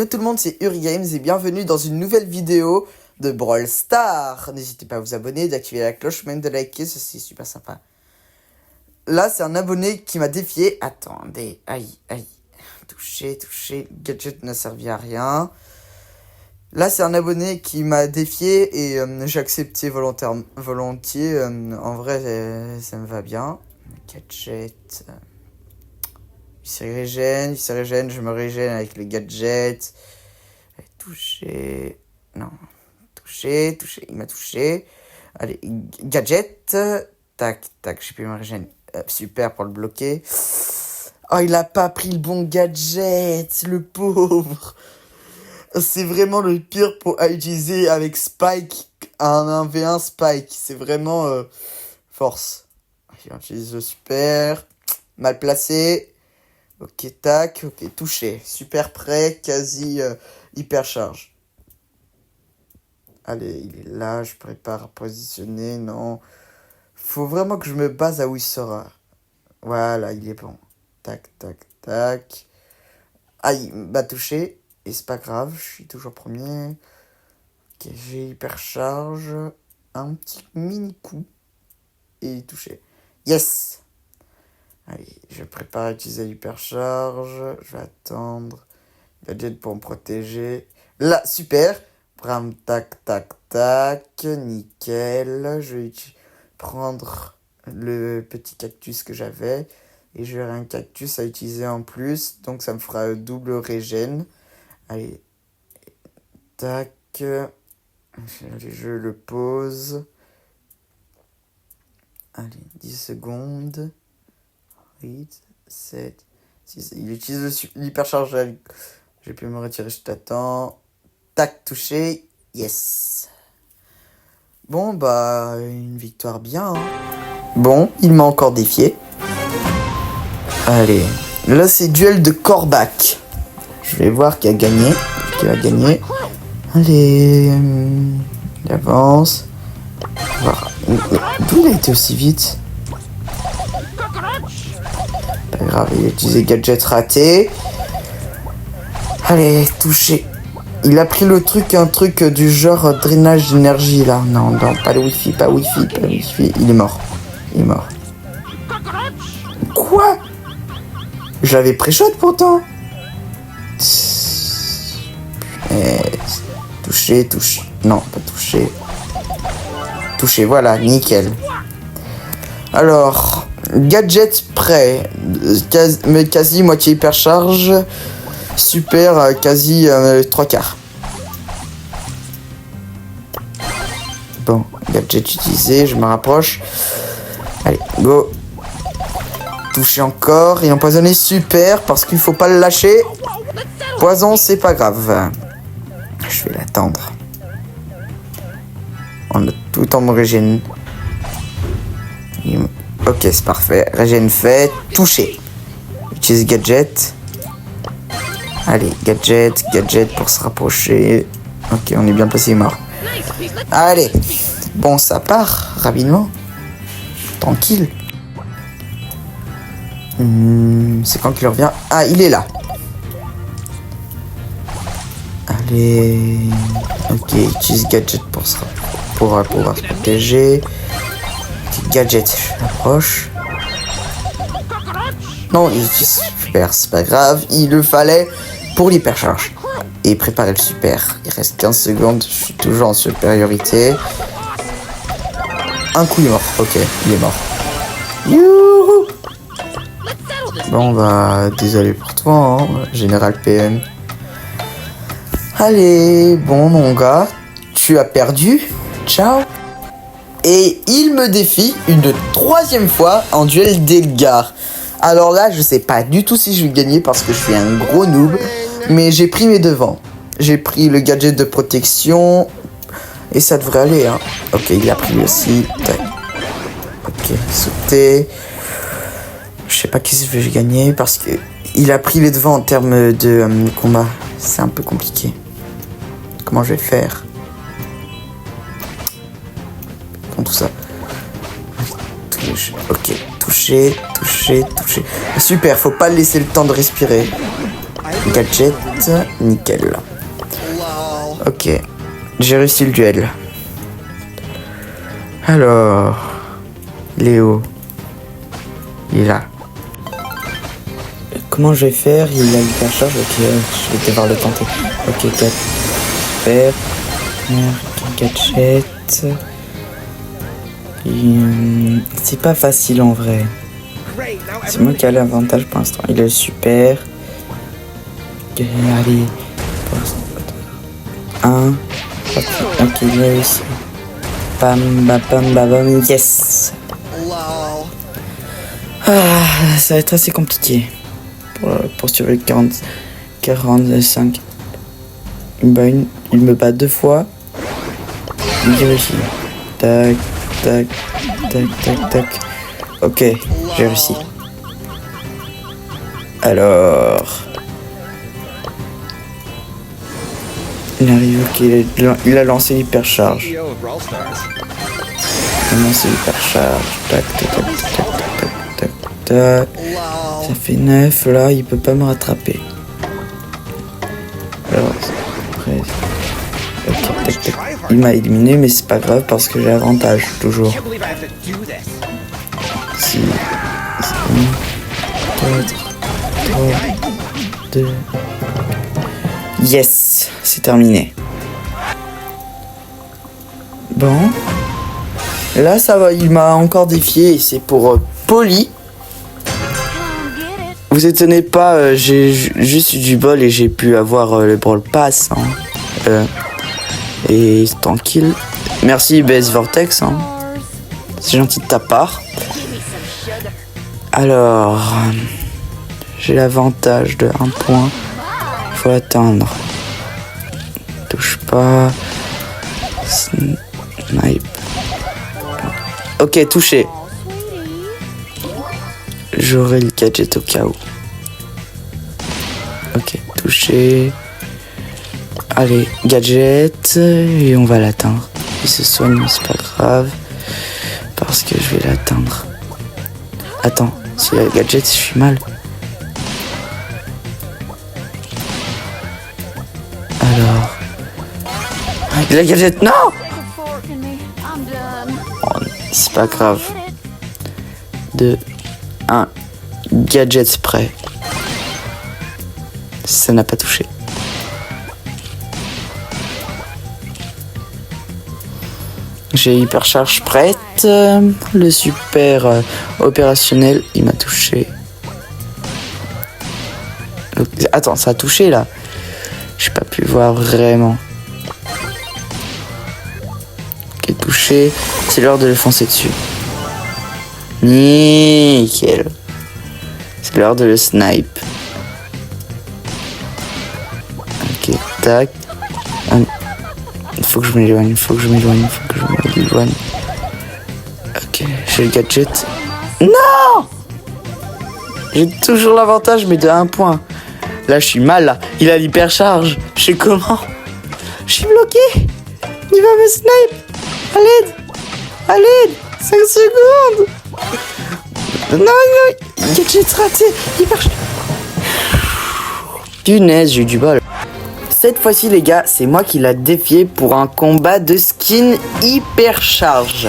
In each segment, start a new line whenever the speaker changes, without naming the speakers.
Yo tout le monde, c'est Urigames et bienvenue dans une nouvelle vidéo de Brawl Stars. N'hésitez pas à vous abonner, d'activer la cloche, même de liker, ça c'est super sympa. Là, c'est un abonné qui m'a défié. Attendez, aïe. Touché. Gadget n'a servi à rien. Là, c'est un abonné qui m'a défié et j'ai accepté volontiers. En vrai, ça me va bien. Gadget. Il se régène, je me régène avec les gadgets. Touché. Non. Touché. Il m'a touché. Allez, gadget. Tac, j'ai pu me régénérer. Super pour le bloquer. Oh, il a pas pris le bon gadget, le pauvre. C'est vraiment le pire pour utiliser avec Spike, un 1v1 Spike. C'est vraiment force. Il utilise le super. Mal placé. Ok, tac, ok, touché. Super prêt, quasi hyper charge. Allez, il est là, je prépare à positionner, non. Faut vraiment que je me base à où il sera. Voilà, il est bon. Tac. Ah, il m'a touché. Et c'est pas grave, je suis toujours premier. Ok, j'ai hyper charge. Un petit mini coup. Et touché. Yes! Allez, je prépare à utiliser l'hypercharge. Je vais attendre. Gadget pour me protéger. Là, super. Bram, tac. Nickel. Je vais prendre le petit cactus que j'avais. Et j'aurai un cactus à utiliser en plus. Donc, ça me fera double régène. Allez. Tac. Je le pose. Allez, 10 secondes. 8, 7, 6. Il utilise l'hypercharge. J'ai pu me retirer, je t'attends. Tac, touché. Yes. Bon, bah, une victoire bien. Hein. Bon, il m'a encore défié. Allez. Là, c'est duel de Corbac. Je vais voir qui a gagné. Qui va gagner. Allez. Il avance. Voir. D'où il a été aussi vite? Pas grave, il a utilisé gadget raté. Allez, touché. Il a pris un truc du genre drainage d'énergie là. Non, pas le wifi. Il est mort. Quoi? J'avais pré-shot pourtant. Touché. Non, pas touché. Touché, voilà, nickel. Alors, gadget prêt. Quasi moitié hypercharge. Super, quasi 3/4. Bon, gadget utilisé, je me rapproche. Allez, go. Touché encore et empoisonné, super, parce qu'il faut pas le lâcher. Poison, c'est pas grave. Je vais l'attendre. On a tout en me régène. Ok, c'est parfait. Régène fait. Touché. Utilise gadget. Allez, gadget pour se rapprocher. Ok, on est bien placé, mort. Allez. Bon, ça part rapidement. Tranquille. C'est quand qu'il revient? Ah, il est là. Allez. Ok, utilise gadget pour pouvoir se protéger. Gadget, je m'approche. Non, il utilise super, c'est pas grave. Il le fallait pour l'hypercharge. Et préparer le super. Il reste 15 secondes, je suis toujours en supériorité. Un coup, il est mort. Ok, il est mort. Youhou! Bon, bah, désolé pour toi, hein, Général PM. Allez, bon, mon gars, tu as perdu. Ciao. Et il me défie une 3e fois en duel d'Edgar. Alors là, je sais pas du tout si je vais gagner parce que je suis un gros noob. Mais j'ai pris mes devants. J'ai pris le gadget de protection. Et ça devrait aller, hein. Ok, il a pris aussi. Ok, sauter. Je sais pas qui je vais gagner parce que il a pris les devants en termes de combat. C'est un peu compliqué. Comment je vais faire? Tout ça. Ok, touché. Super, faut pas laisser le temps de respirer. gadget, nickel. Ok, j'ai réussi le duel. Alors, Léo, il est là. Comment je vais faire? Il a hyper charge. Ok, je vais devoir le tenter. Ok, faire gadget. C'est pas facile en vrai. C'est moi qui ai l'avantage pour l'instant. Il est super. Allez. 1. Ok, il est réussi. Bam, bam, bam, bam, bam, yes. Ah, ça va être assez compliqué pour survivre 45. Il me bat 2 fois. Il réussit. Tac, tac, tac, tac, tac. Ok, j'ai réussi. Alors... Il arrive, ok, il a lancé l'hypercharge. Il a lancé l'hypercharge. Tac, tac, tac, tac, tac, tac, tac. Ça fait 9, là, il peut pas me rattraper. Alors, après... Ok, tac, tac. Il m'a éliminé, mais c'est pas grave parce que j'ai avantage, toujours. 6, 4, 3, 2... Yes, c'est terminé. Bon. Là, ça va, il m'a encore défié et c'est pour Polly. Vous étonnez pas, j'ai juste eu du bol et j'ai pu avoir le Brawl Pass. Hein. Et tranquille. Merci BS Vortex. Hein. C'est gentil de ta part. Alors, j'ai l'avantage de 1 point. Faut atteindre. Touche pas. Snipe. Ok, touché. J'aurai le gadget au cas où. Ok, touché. Allez, gadget. Et on va l'atteindre. Il se soigne, mais c'est pas grave. Parce que je vais l'atteindre. Attends, si le gadget, je suis mal. Alors... La gadget, non! Oh, c'est pas grave. 2, 1. Gadget prêt. Ça n'a pas touché. J'ai hypercharge prête. Le super opérationnel, il m'a touché. Attends, ça a touché là. J'ai pas pu voir vraiment. Ok, touché. C'est l'heure de le foncer dessus. Nickel. C'est l'heure de le snipe. Ok, tac. Il faut que je m'éloigne, il faut que je m'éloigne, il faut que je m'éloigne. Ok, j'ai le gadget. Non! J'ai toujours l'avantage, mais de 1 point. Là, je suis mal, là. Il a l'hypercharge. Je sais comment. Je suis bloqué. Il va me snipe. À l'aide. À l'aide. 5 secondes. Non, non. Gadget raté. Hypercharge. Punaise, j'ai eu du bol. Cette fois-ci, les gars, c'est moi qui l'a défié pour un combat de skin hypercharge.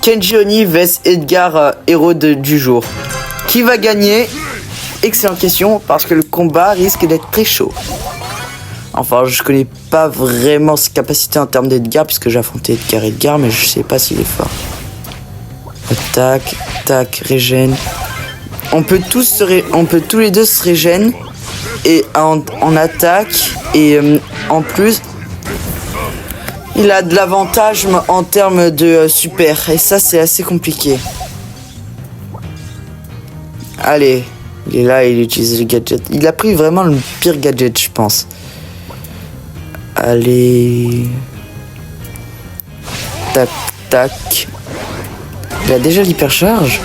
Kenji Oni vs Edgar, héros du jour. Qui va gagner? Excellente question, parce que le combat risque d'être très chaud. Enfin, je connais pas vraiment ses capacités en termes d'Edgar, puisque j'ai affronté Edgar, mais je sais pas s'il est fort. Tac, tac, régène. On peut tous les deux se régène et en attaque, et en plus, il a de l'avantage en termes de super, et ça c'est assez compliqué. Allez. Il est là, il utilise le gadget. Il a pris vraiment le pire gadget, je pense. Allez. Tac, tac. Il a déjà l'hypercharge.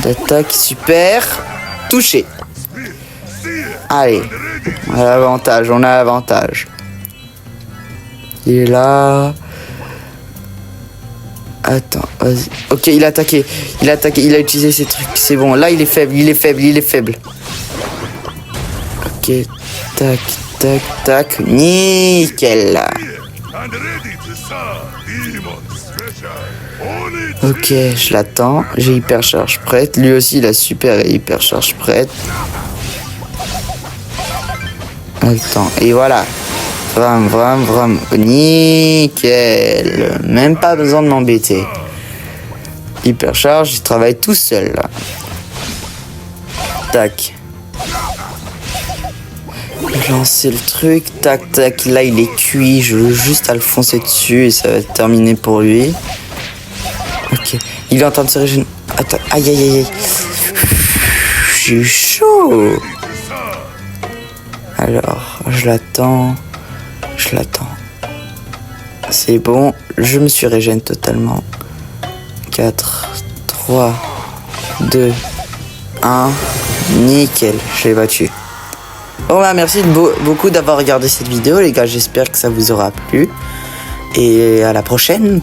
D'attaque, super. Touché. Allez. On a l'avantage, on a l'avantage. Il est là. Attends, vas-y. Ok, il a attaqué. Il a utilisé ses trucs. C'est bon. Là, il est faible. Ok, tac, tac, tac, nickel. Ok, je l'attends, j'ai hypercharge prête. Lui aussi, il a super et hypercharge prête. Attends, et voilà. Vraiment, nickel. Même pas besoin de m'embêter. Hypercharge, il travaille tout seul là. Tac. Lancer le truc, tac tac, là il est cuit, je veux juste à le foncer dessus et ça va être terminé pour lui. Ok, il est en train de se régénérer. Attends, aïe aïe aïe. J'ai eu chaud. Alors, je l'attends. C'est bon, je me suis régène totalement. 4, 3, 2, 1, nickel, je l'ai battu. Bon bah merci beaucoup d'avoir regardé cette vidéo les gars, j'espère que ça vous aura plu. Et à la prochaine.